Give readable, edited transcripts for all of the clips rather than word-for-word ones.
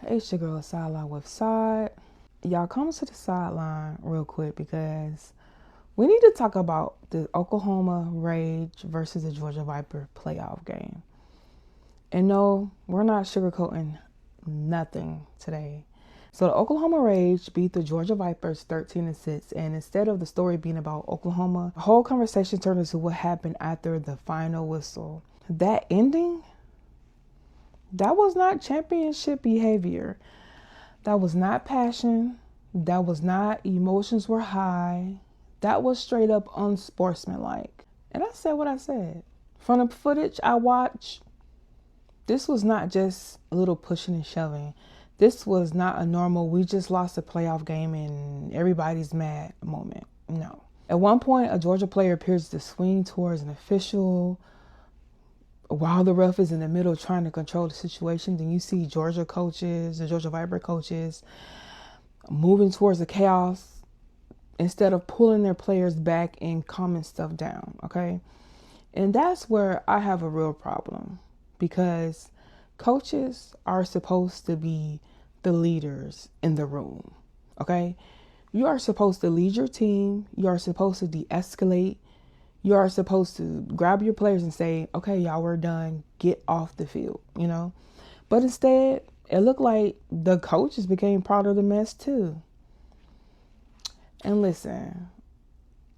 It's your girl Sideline with Side. Y'all come to the sideline real quick because we need to talk about the Oklahoma Rage versus the Georgia Viper playoff game. And no, we're not sugarcoating nothing today. So the Oklahoma Rage beat the Georgia Vipers 13-6, and instead of the story being about Oklahoma, the whole conversation turned into what happened after the final whistle. That ending, that was not championship behavior. That was not passion. That was not emotions were high. That was straight up unsportsmanlike. And I said what I said. From the footage I watched, this was not just a little pushing and shoving. This was not a normal, we just lost a playoff game and everybody's mad moment. No. At one point, a Georgia player appears to swing towards an official while the ref is in the middle trying to control the situation. Then you see Georgia coaches, the Georgia Viper coaches, moving towards the chaos instead of pulling their players back and calming stuff down, okay? And that's where I have a real problem, because coaches are supposed to be the leaders in the room, okay? You are supposed to lead your team. You are supposed to de-escalate. You are supposed to grab your players and say, okay, y'all, we're done. Get off the field, you know? But instead, it looked like the coaches became part of the mess too. And listen,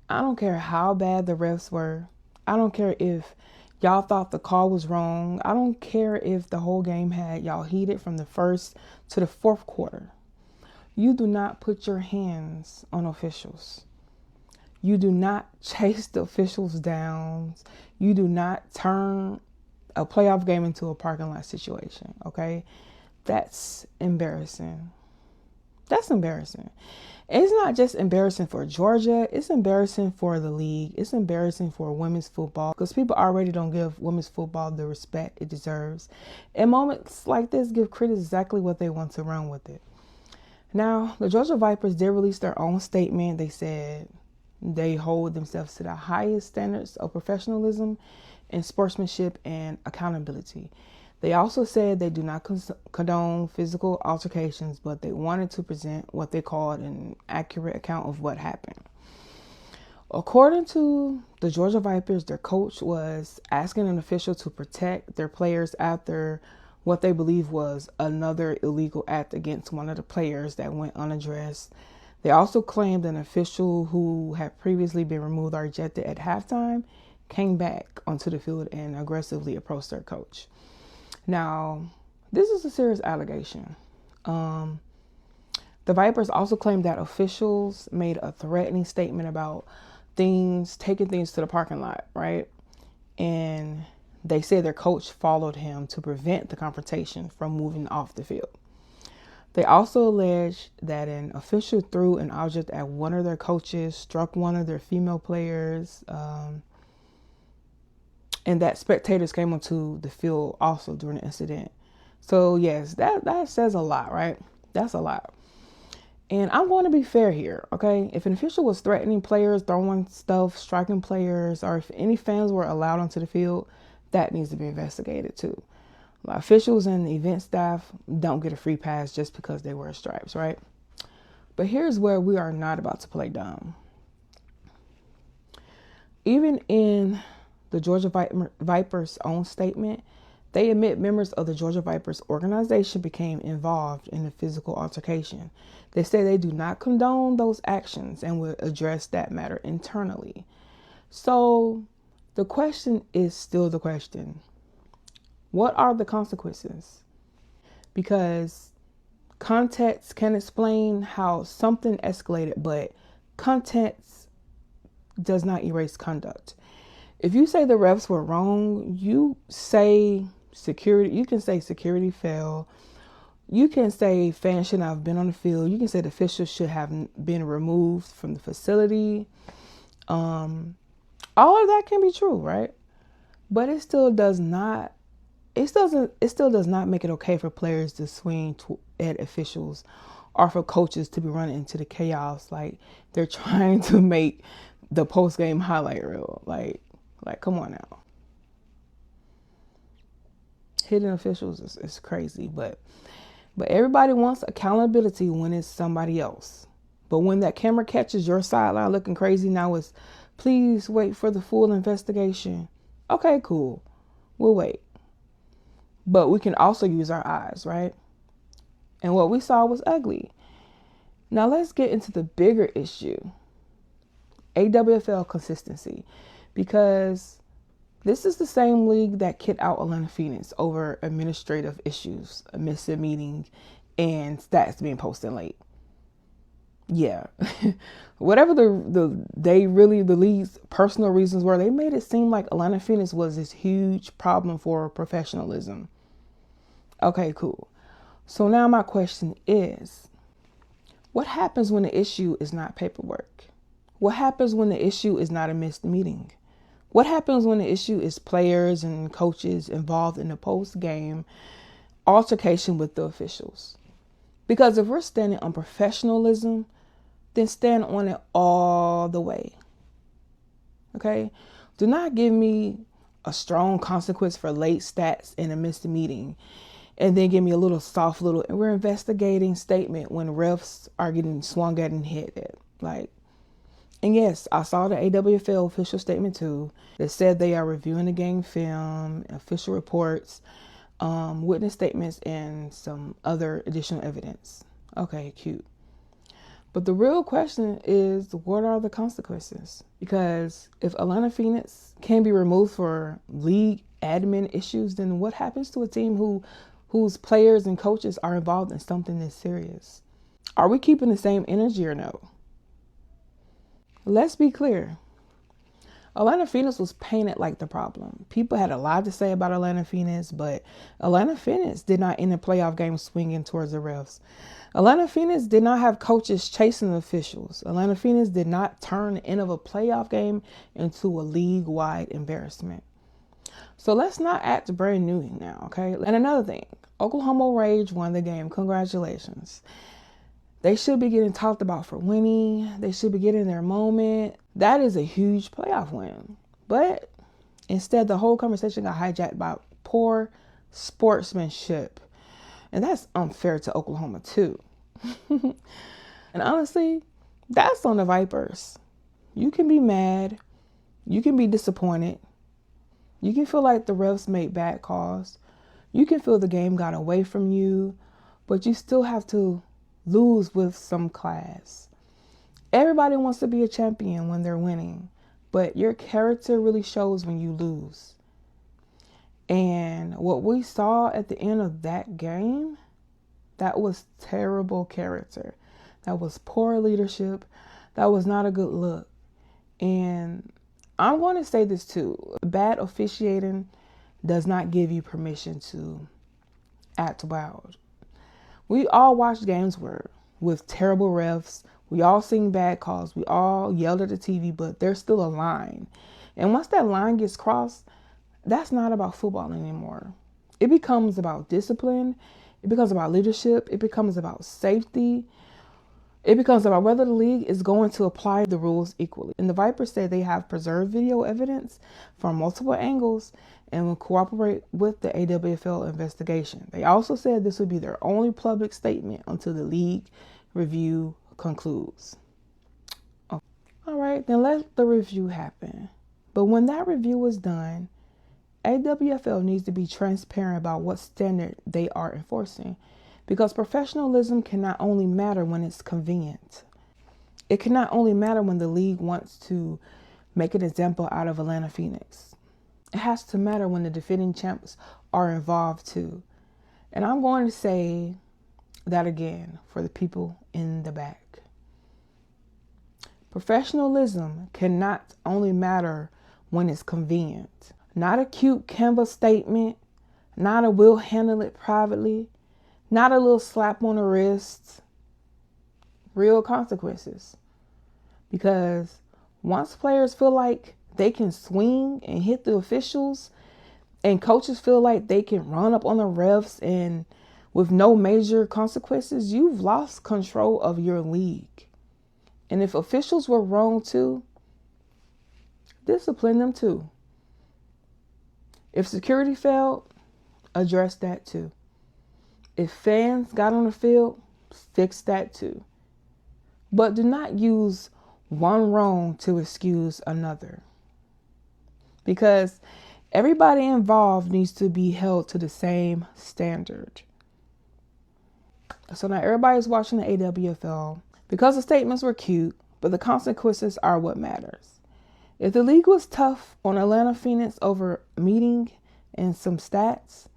I don't care how bad the refs were. I don't care if y'all thought the call was wrong. I don't care if the whole game had y'all heated from the first to the fourth quarter. You do not put your hands on officials. You do not chase the officials down. You do not turn a playoff game into a parking lot situation, okay? That's embarrassing. That's embarrassing. It's not just embarrassing for Georgia. It's embarrassing for the league. It's embarrassing for women's football, because people already don't give women's football the respect it deserves. And moments like this give critics exactly what they want to run with it. Now, the Georgia Vipers did release their own statement. They said they hold themselves to the highest standards of professionalism and sportsmanship and accountability. They also said they do not condone physical altercations, but they wanted to present what they called an accurate account of what happened. According to the Georgia Vipers, their coach was asking an official to protect their players after what they believe was another illegal act against one of the players that went unaddressed. They also claimed an official who had previously been removed or ejected at halftime came back onto the field and aggressively approached their coach. Now, this is a serious allegation. The Vipers also claimed that officials made a threatening statement about taking things to the parking lot, right? And they said their coach followed him to prevent the confrontation from moving off the field. They also alleged that an official threw an object at one of their coaches, struck one of their female players, and that spectators came onto the field also during the incident. So yes, that says a lot, right? That's a lot. And I'm going to be fair here, okay? If an official was threatening players, throwing stuff, striking players, or if any fans were allowed onto the field, that needs to be investigated too. Officials and event staff don't get a free pass just because they wear stripes, right? But here's where we are not about to play dumb. Even in the Georgia Vipers' own statement, they admit members of the Georgia Vipers organization became involved in the physical altercation. They say they do not condone those actions and will address that matter internally. So the question is still the question. What are the consequences? Because context can explain how something escalated, but context does not erase conduct. If you say the refs were wrong, you say security, you can say security fell. You can say fans should not have been on the field. You can say the officials should have been removed from the facility. All of that can be true, right? But it still does not make it okay for players to swing at officials or for coaches to be running into the chaos like they're trying to make the post-game highlight reel. Like come on now. Hitting officials is crazy, but But everybody wants accountability when it's somebody else. But when that camera catches your sideline looking crazy, now it's please wait for the full investigation. Okay, cool. We'll wait. But we can also use our eyes, right? And what we saw was ugly. Now let's get into the bigger issue. AWFL consistency. Because this is the same league that kicked out Atlanta Phoenix over administrative issues, a missing meeting, and stats being posted late. Yeah. Whatever the league's personal reasons were, they made it seem like Atlanta Phoenix was this huge problem for professionalism. Okay, cool. So now my question is, what happens when the issue is not paperwork? What happens when the issue is not a missed meeting? What happens when the issue is players and coaches involved in the post-game altercation with the officials? Because if we're standing on professionalism, then stand on it all the way. Okay? Do not give me a strong consequence for late stats in a missed meeting and then give me a little soft and we're investigating statement when refs are getting swung at and hit at. And yes, I saw the AWFL official statement too that said they are reviewing the game film, official reports, witness statements, and some other additional evidence. Okay, cute. But the real question is, what are the consequences? Because if Atlanta Phoenix can be removed for league admin issues, then what happens to a team whose players and coaches are involved in something this serious? Are we keeping the same energy or no? Let's be clear. Atlanta Phoenix was painted like the problem. People had a lot to say about Atlanta Phoenix, but Atlanta Phoenix did not end the playoff game swinging towards the refs. Atlanta Phoenix did not have coaches chasing the officials. Atlanta Phoenix did not turn the end of a playoff game into a league-wide embarrassment. So let's not act brand new now, okay? And another thing, Oklahoma Rage won the game. Congratulations. They should be getting talked about for winning. They should be getting their moment. That is a huge playoff win. But instead, the whole conversation got hijacked by poor sportsmanship. And that's unfair to Oklahoma, too. And honestly, that's on the Vipers. You can be mad. You can be disappointed. You can feel like the refs made bad calls. You can feel the game got away from you. But you still have to lose with some class. Everybody wants to be a champion when they're winning, but your character really shows when you lose. And what we saw at the end of that game, that was terrible character. That was poor leadership. That was not a good look. And I'm going to say this too. Bad officiating does not give you permission to act wild. We all watched games with terrible refs. We all seen bad calls. We all yelled at the TV, but there's still a line. And once that line gets crossed, that's not about football anymore. It becomes about discipline. It becomes about leadership. It becomes about safety. It becomes about whether the league is going to apply the rules equally. And the Vipers say they have preserved video evidence from multiple angles and will cooperate with the AWFL investigation. They also said this would be their only public statement until the league review concludes. Okay. All right, then let the review happen. But when that review is done, AWFL needs to be transparent about what standard they are enforcing, because professionalism cannot only matter when it's convenient. It cannot only matter when the league wants to make an example out of Atlanta Phoenix. It has to matter when the defending champs are involved too. And I'm going to say that again for the people in the back. Professionalism cannot only matter when it's convenient. Not a cute canvas statement, not a we'll handle it privately, not a little slap on the wrist. Real consequences. Because once players feel like they can swing and hit the officials, and coaches feel like they can run up on the refs and with no major consequences, you've lost control of your league. And if officials were wrong too, discipline them too. If security failed, address that too. If fans got on the field, fix that too. But do not use one wrong to excuse another. Because everybody involved needs to be held to the same standard. So now everybody's watching the AWFL because the statements were cute, but the consequences are what matters. If the league was tough on Atlanta Phoenix over meeting and some stats,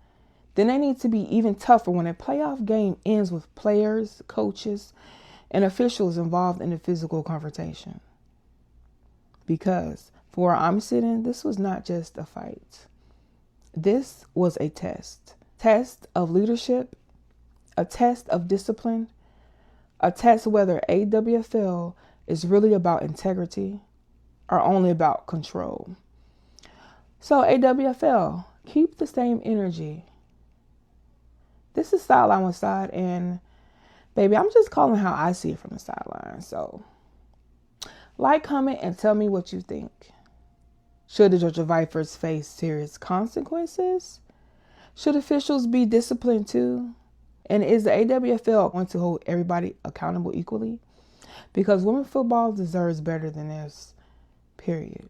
then they need to be even tougher when a playoff game ends with players, coaches, and officials involved in a physical confrontation. Because for where I'm sitting, this was not just a fight. This was a test. Test of leadership, a test of discipline, a test whether AWFL is really about integrity or only about control. So AWFL, keep the same energy. This is Sideline with Side, and baby, I'm just calling how I see it from the sideline. So like, comment, and tell me what you think. Should the Georgia Vipers face serious consequences? Should officials be disciplined too? And is the AWFL going to hold everybody accountable equally? Because women's football deserves better than this, period.